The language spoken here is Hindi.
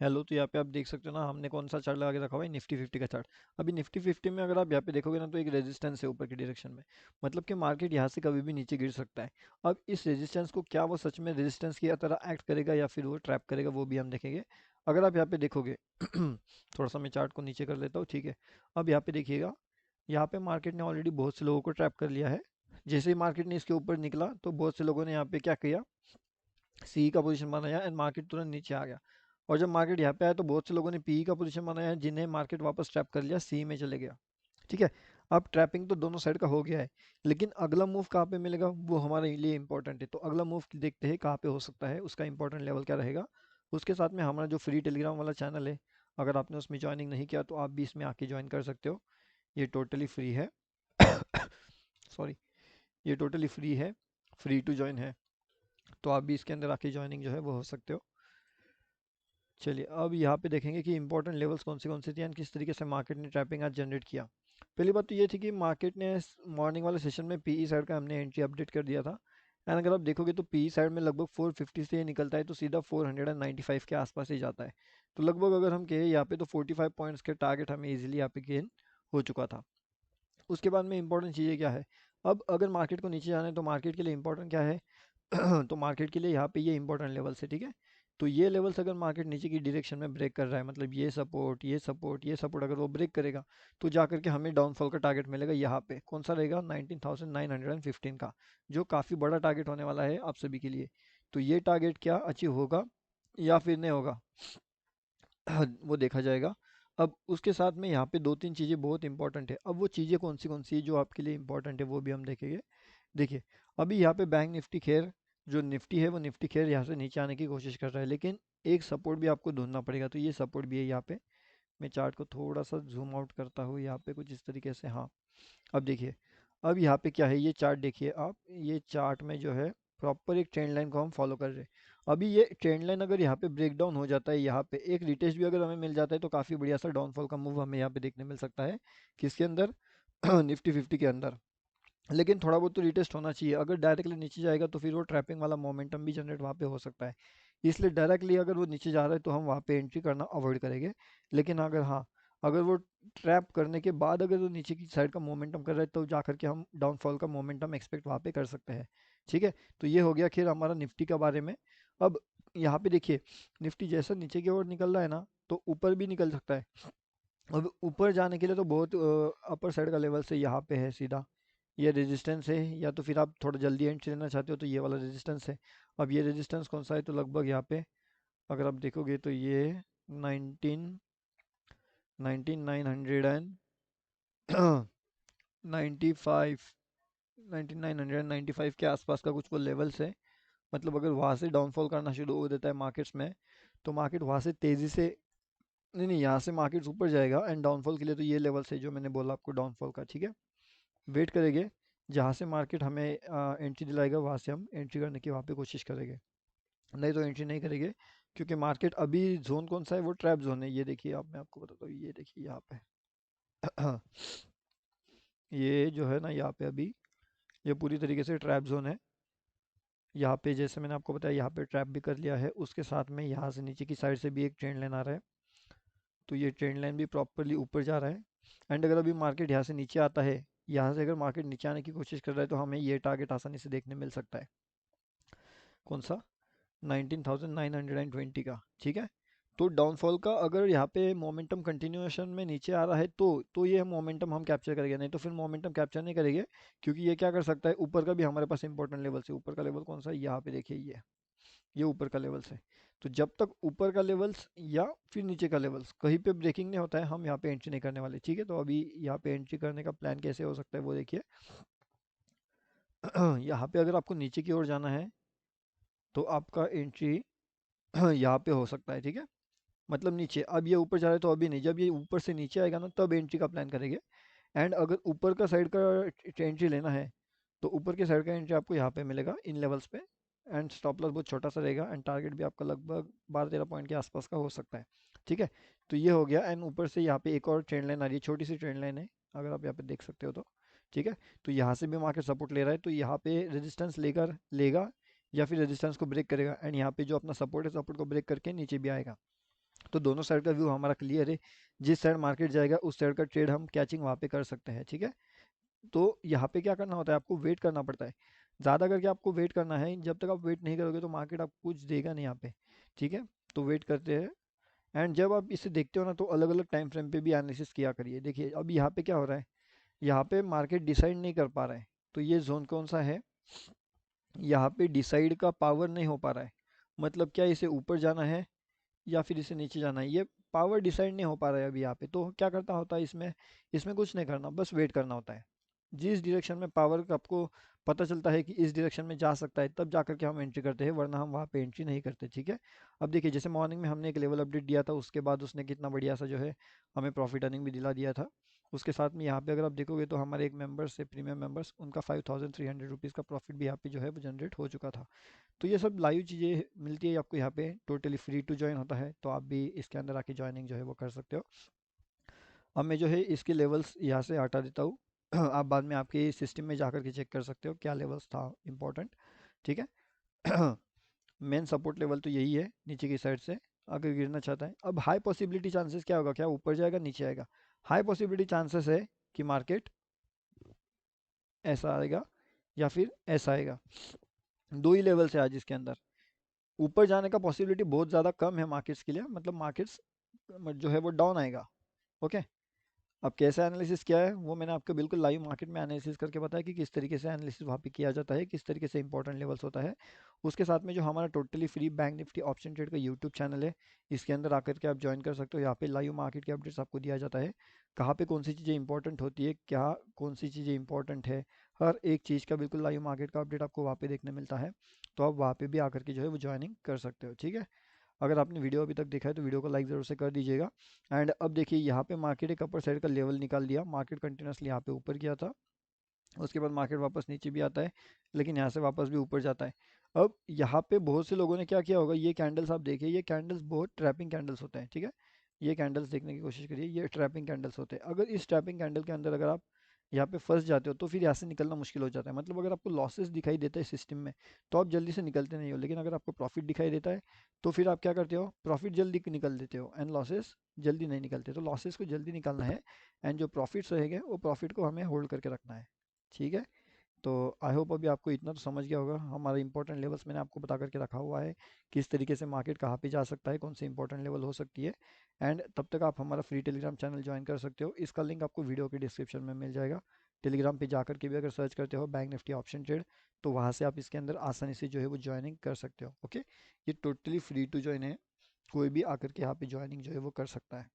हेलो, तो यहाँ पे आप देख सकते हो ना, हमने कौन सा चार्ट लगा के रखा हुआ है, निफ्टी 50 का चार्ट। अभी निफ्टी 50 में अगर आप यहाँ पे देखोगे ना, तो एक रेजिस्टेंस है ऊपर की डायरेक्शन में। मतलब कि मार्केट यहाँ से कभी भी नीचे गिर सकता है। अब इस रेजिस्टेंस को क्या वो सच में रेजिस्टेंस की तरह एक्ट करेगा या फिर वो ट्रैप करेगा, वो भी हम देखेंगे। अगर आप यहाँ पे देखोगे थोड़ा सा मैं चार्ट को नीचे कर लेता हूँ, ठीक है। अब यहाँ पे देखिएगा, यहाँ पे मार्केट ने ऑलरेडी बहुत से लोगों को ट्रैप कर लिया है। जैसे ही मार्केट ने इसके ऊपर निकला तो बहुत से लोगों ने यहाँ पे क्या किया, सी का पोजीशन बनाया एंड मार्केट तुरंत नीचे आ गया। और जब मार्केट यहाँ पे आया तो बहुत से लोगों ने पी का पोजीशन बनाया है, जिन्हें मार्केट वापस ट्रैप कर लिया, सी में चले गया। ठीक है। अब ट्रैपिंग तो दोनों साइड का हो गया है, लेकिन अगला मूव कहाँ पे मिलेगा वो हमारे लिए इंपॉर्टेंट है। तो अगला मूव देखते हैं कहाँ पे हो सकता है, उसका इंपॉर्टेंट लेवल क्या रहेगा। उसके साथ में हमारा जो फ्री टेलीग्राम वाला चैनल है, अगर आपने उसमें ज्वाइनिंग नहीं किया तो आप भी इसमें आके ज्वाइन कर सकते हो। ये टोटली फ्री है। सॉरी, ये टोटली फ्री है, फ्री टू ज्वाइन है। तो आप भी इसके अंदर आके ज्वाइनिंग जो है वो हो सकते हो। चलिए, अब यहाँ पे देखेंगे कि इंपॉर्टेंट लेवल्स कौन से थे एंड किस तरीके से मार्केट ने ट्रैपिंग आज जनरेट किया। पहली बात तो ये थी कि मार्केट ने मॉर्निंग वाले सेशन में पीई साइड का हमने एंट्री अपडेट कर दिया था। एंड अगर आप देखोगे तो पीई साइड में लगभग 450 से ये निकलता है तो सीधा 495 के आसपास ही जाता है। तो लगभग अगर हम कहें यहाँ पे तो 45 पॉइंट्स के टारगेट हमें इजीली यहाँ पे गेन हो चुका था। उसके बाद में इंपॉर्टेंट चीज़ें क्या है, अब अगर मार्केट को नीचे जाना है तो मार्केट के लिए इंपॉर्टेंट क्या है। तो मार्केट के लिए यहाँ पे ये इंपॉर्टेंट लेवल्स है, ठीक है। तो ये लेवल्स अगर मार्केट नीचे की डायरेक्शन में ब्रेक कर रहा है, मतलब ये सपोर्ट ये सपोर्ट ये सपोर्ट अगर वो ब्रेक करेगा, तो जा करके हमें डाउनफॉल का टारगेट मिलेगा। यहाँ पे कौन सा रहेगा, 19,915 का, जो काफ़ी बड़ा टारगेट होने वाला है आप सभी के लिए। तो ये टारगेट क्या अचीव होगा या फिर नहीं होगा, वो देखा जाएगा। अब उसके साथ में यहाँ पे दो तीन चीज़ें बहुत इंपॉर्टेंट है। अब वो चीज़ें कौन सी है जो आपके लिए इंपॉर्टेंट है वो भी हम देखेंगे। देखिए, अभी यहाँ पे बैंक निफ्टी खैर, जो निफ्टी है वो निफ्टी खैर यहाँ से नीचे आने की कोशिश कर रहा है, लेकिन एक सपोर्ट भी आपको ढूंढना पड़ेगा। तो ये सपोर्ट भी है यहाँ पे। मैं चार्ट को थोड़ा सा जूम आउट करता हूँ यहाँ पे कुछ इस तरीके से, हाँ। अब देखिए, अब यहाँ पे क्या है, ये चार्ट देखिए आप, ये चार्ट में जो है प्रॉपर एक ट्रेंड लाइन को हम फॉलो कर रहे हैं। अभी ये ट्रेंड लाइन अगर यहाँ पे ब्रेक डाउन हो जाता है, यहाँ पे एक रिटेस्ट भी अगर हमें मिल जाता है तो काफ़ी बढ़िया सा डाउनफॉल का मूव हमें यहाँ पे देखने मिल सकता है। किसके अंदर, निफ्टी 50 के अंदर। लेकिन थोड़ा बहुत तो रिटेस्ट होना चाहिए। अगर डायरेक्टली नीचे जाएगा तो फिर वो ट्रैपिंग वाला मोमेंटम भी जनरेट वहाँ पे हो सकता है। इसलिए डायरेक्टली अगर वो नीचे जा रहा है तो हम वहाँ पे एंट्री करना अवॉइड करेंगे। लेकिन अगर हाँ, अगर वो ट्रैप करने के बाद अगर वो नीचे की साइड का मोमेंटम कर रहा है तो जा करके हम डाउनफॉल का मोमेंटम एक्सपेक्ट वहाँ पे कर सकते हैं। ठीक है। तो ये हो गया खैर हमारा निफ्टी का बारे में। अब यहाँ पे देखिए, निफ्टी जैसा नीचे की ओर निकल रहा है ना, तो ऊपर भी निकल सकता है। अब ऊपर जाने के लिए तो बहुत अपर साइड का लेवल से यहाँ पे है सीधा, ये रेजिस्टेंस है। या तो फिर आप थोड़ा जल्दी एंट्री लेना चाहते हो तो ये वाला रेजिस्टेंस है। अब ये रेजिस्टेंस कौन सा है, तो लगभग यहाँ पे अगर आप देखोगे तो ये 1995 1995 के आसपास का कुछ वो लेवल्स है। मतलब अगर वहाँ से डाउनफॉल करना शुरू हो देता है मार्केट्स में, तो मार्केट वहाँ से तेज़ी से, नहीं नहीं, यहाँ से मार्केट्स ऊपर जाएगा एंड डाउनफॉल के लिए तो ये लेवल्स है जो मैंने बोला आपको डाउनफॉल का, ठीक है। वेट करेंगे, जहाँ से मार्केट हमें एंट्री दिलाएगा वहाँ से हम एंट्री करने की वहाँ पे कोशिश करेंगे। नहीं तो एंट्री नहीं करेंगे, क्योंकि मार्केट अभी जोन कौन सा है, वो ट्रैप जोन है। ये देखिए आप, मैं आपको बताता हूँ, ये देखिए यहाँ पे ये जो है ना यहाँ पे अभी, ये पूरी तरीके से ट्रैप जोन है। यहाँ पे जैसे मैंने आपको बताया, यहाँ पे ट्रैप भी कर लिया है, उसके साथ में यहाँ से नीचे की साइड से भी एक ट्रेंड लाइन आ रहा है। तो ये ट्रेंड लाइन भी प्रॉपरली ऊपर जा रहा है। एंड अगर अभी मार्केट यहाँ से नीचे आता है, यहाँ से अगर मार्केट नीचे आने की कोशिश कर रहा है तो हमें ये टारगेट आसानी से देखने मिल सकता है। कौन सा, 19,920 का, ठीक है। तो डाउनफॉल का अगर यहाँ पे मोमेंटम कंटिन्यूएशन में नीचे आ रहा है तो ये मोमेंटम हम कैप्चर करेंगे, नहीं तो फिर मोमेंटम कैप्चर नहीं करेंगे। क्योंकि ये क्या कर सकता है, ऊपर का भी हमारे पास इंपॉर्टेंट लेवल है। ऊपर का लेवल कौन सा है, यहाँ पे देखिए, ये ऊपर का लेवल्स है। तो जब तक ऊपर का लेवल्स या फिर नीचे का लेवल्स कहीं पे ब्रेकिंग नहीं होता है, हम यहाँ पे एंट्री नहीं करने वाले, ठीक है। तो अभी यहाँ पे एंट्री करने का प्लान कैसे हो सकता है वो देखिए। यहाँ पे अगर आपको नीचे की ओर जाना है तो आपका एंट्री यहाँ पे हो सकता है, ठीक है। मतलब नीचे, अब ये ऊपर जा रहा है तो अभी नहीं, जब ये ऊपर से नीचे आएगा ना तब एंट्री का प्लान करेंगे। एंड अगर ऊपर का साइड का एंट्री लेना है तो ऊपर के साइड का एंट्री आपको यहाँ पे मिलेगा इन लेवल्स पे। एंड स्टॉप लॉस बहुत छोटा सा रहेगा एंड टारगेट भी आपका लगभग 12-13 पॉइंट के आसपास का हो सकता है, ठीक है। तो ये हो गया। एंड ऊपर से यहाँ पे एक और ट्रेंड लाइन आ रही है, छोटी सी ट्रेंड लाइन है, अगर आप यहाँ पे देख सकते हो तो, ठीक है। तो यहाँ से भी मार्केट सपोर्ट ले रहा है, तो यहाँ पे रेजिस्टेंस लेकर लेगा या फिर रेजिस्टेंस को ब्रेक करेगा एंड यहाँ पे जो अपना सपोर्ट है, सपोर्ट को ब्रेक करके नीचे भी आएगा। तो दोनों साइड का व्यू हमारा क्लियर है, जिस साइड मार्केट जाएगा उस साइड का ट्रेड हम कैचिंग वहाँ पे कर सकते हैं, ठीक है। तो यहाँ पे क्या करना होता है, आपको वेट करना पड़ता है, ज़्यादा करके आपको वेट करना है। जब तक आप वेट नहीं करोगे तो मार्केट आपको कुछ देगा नहीं यहाँ पे, ठीक है। तो वेट करते हैं। एंड जब आप इसे देखते हो ना तो अलग अलग टाइम फ्रेम पे भी एनालिसिस किया करिए। देखिए अब यहाँ पे क्या हो रहा है, यहाँ पे मार्केट डिसाइड नहीं कर पा रहा है। तो ये जोन कौन सा है, यहाँ पे डिसाइड का पावर नहीं हो पा रहा है। मतलब क्या इसे ऊपर जाना है या फिर इसे नीचे जाना है, ये पावर डिसाइड नहीं हो पा रहा है अभी यहाँ पे। तो क्या करता होता है इसमें, इसमें कुछ नहीं करना, बस वेट करना होता है। जिस डायरेक्शन में पावर का आपको पता चलता है कि इस डायरेक्शन में जा सकता है, तब जा करके हम एंट्री करते हैं, वरना हम वहाँ पे एंट्री नहीं करते, ठीक है। अब देखिए जैसे मॉर्निंग में हमने एक लेवल अपडेट दिया था, उसके बाद उसने कितना बढ़िया सा जो है हमें प्रॉफिट अर्निंग भी दिला दिया था। उसके साथ में यहाँ पे अगर आप देखोगे तो हमारे एक मेंबर्स से प्रीमियम मेंबर्स, उनका 5300 रुपीज़ का प्रॉफिट भी यहाँ पे जो है वो जनरेट हो चुका था। तो ये सब लाइव चीज़ें मिलती है आपको यहाँ पे, टोटली फ्री टू ज्वाइन होता है, तो आप भी इसके अंदर आके ज्वाइनिंग जो है वो कर सकते हो। अब मैं जो है इसके लेवल्स यहाँ से हटा देता हूँ। आप बाद में आपके सिस्टम में जा कर के चेक कर सकते हो क्या लेवल्स था इम्पोर्टेंट, ठीक है। मेन सपोर्ट लेवल तो यही है नीचे की साइड से, अगर गिरना चाहता है। अब हाई पॉसिबिलिटी चांसेस क्या होगा, क्या ऊपर जाएगा नीचे आएगा। हाई पॉसिबिलिटी चांसेस है कि मार्केट ऐसा आएगा या फिर ऐसा आएगा। दो ही लेवल्स है आज इसके अंदर। ऊपर जाने का पॉसिबिलिटी बहुत ज़्यादा कम है मार्केट्स के लिए, मतलब मार्केट्स जो है वो डाउन आएगा, ओके। अब कैसे एनालिसिस किया है वो मैंने आपको बिल्कुल लाइव मार्केट में एनालिसिस करके बताया कि किस तरीके से एनालिसिस वहाँ पे किया जाता है, किस तरीके से इंपॉर्टेंट लेवल्स होता है। उसके साथ में जो हमारा totally free bank Nifty option trade का यूट्यूब चैनल है, इसके अंदर आकर के आप ज्वाइन कर सकते हो। यहाँ पे लाइव मार्केट के अपडेट्स आपको दिया जाता है, कहाँ पे कौन सी चीज़ें इंपॉर्टेंट होती है, क्या कौन सी चीज़ें इंपॉर्टेंट है, हर एक चीज़ का बिल्कुल लाइव मार्केट का अपडेट आपको वहाँ पे देखने मिलता है। तो आप वहाँ पे भी आकर के जो है वो ज्वाइनिंग कर सकते हो, ठीक है। अगर आपने वीडियो अभी तक देखा है तो वीडियो को लाइक ज़रूर से कर दीजिएगा। एंड अब देखिए यहाँ पे मार्केट एक अपर साइड का लेवल निकाल दिया, मार्केट कंटिन्यूसली यहाँ पे ऊपर गया था, उसके बाद मार्केट वापस नीचे भी आता है, लेकिन यहाँ से वापस भी ऊपर जाता है। अब यहाँ पे बहुत से लोगों ने क्या किया होगा, ये कैंडल्स आप देखिए, ये कैंडल्स बहुत ट्रैपिंग कैंडल्स होते हैं, ठीक है। ये कैंडल्स देखने की कोशिश करिए, ये ट्रैपिंग कैंडल्स होते हैं। अगर इस ट्रैपिंग कैंडल के अंदर अगर आप यहाँ पे फंस जाते हो तो फिर यहाँ से निकलना मुश्किल हो जाता है। मतलब अगर आपको लॉसेस दिखाई देता है सिस्टम में तो आप जल्दी से निकलते नहीं हो, लेकिन अगर आपको प्रॉफिट दिखाई देता है तो फिर आप क्या करते हो, प्रॉफिट जल्दी निकल देते हो, एंड लॉसेस जल्दी नहीं निकलते। तो लॉसेस को जल्दी निकालना है, एंड जो प्रॉफिट्स रहेंगे वो प्रॉफिट को हमें होल्ड करके रखना है, ठीक है। तो आई होप अभी आपको इतना तो समझ गया होगा। हमारा इंपॉर्टेंट लेवल्स मैंने आपको बता करके रखा हुआ है, किस तरीके से मार्केट कहाँ पे जा सकता है, कौन सी इंपॉर्टेंट लेवल हो सकती है। एंड तब तक आप हमारा फ्री टेलीग्राम चैनल ज्वाइन कर सकते हो, इसका लिंक आपको वीडियो के डिस्क्रिप्शन में मिल जाएगा। टेलीग्राम पे जाकर के भी अगर सर्च करते हो बैंक निफ्टी ऑप्शन ट्रेड, तो वहाँ से आप इसके अंदर आसानी से जो है वो ज्वाइनिंग कर सकते हो, ओके। ये टोटली फ्री टू ज्वाइन है, कोई भी आकर के यहाँ पे ज्वाइनिंग जो है वो कर सकता है।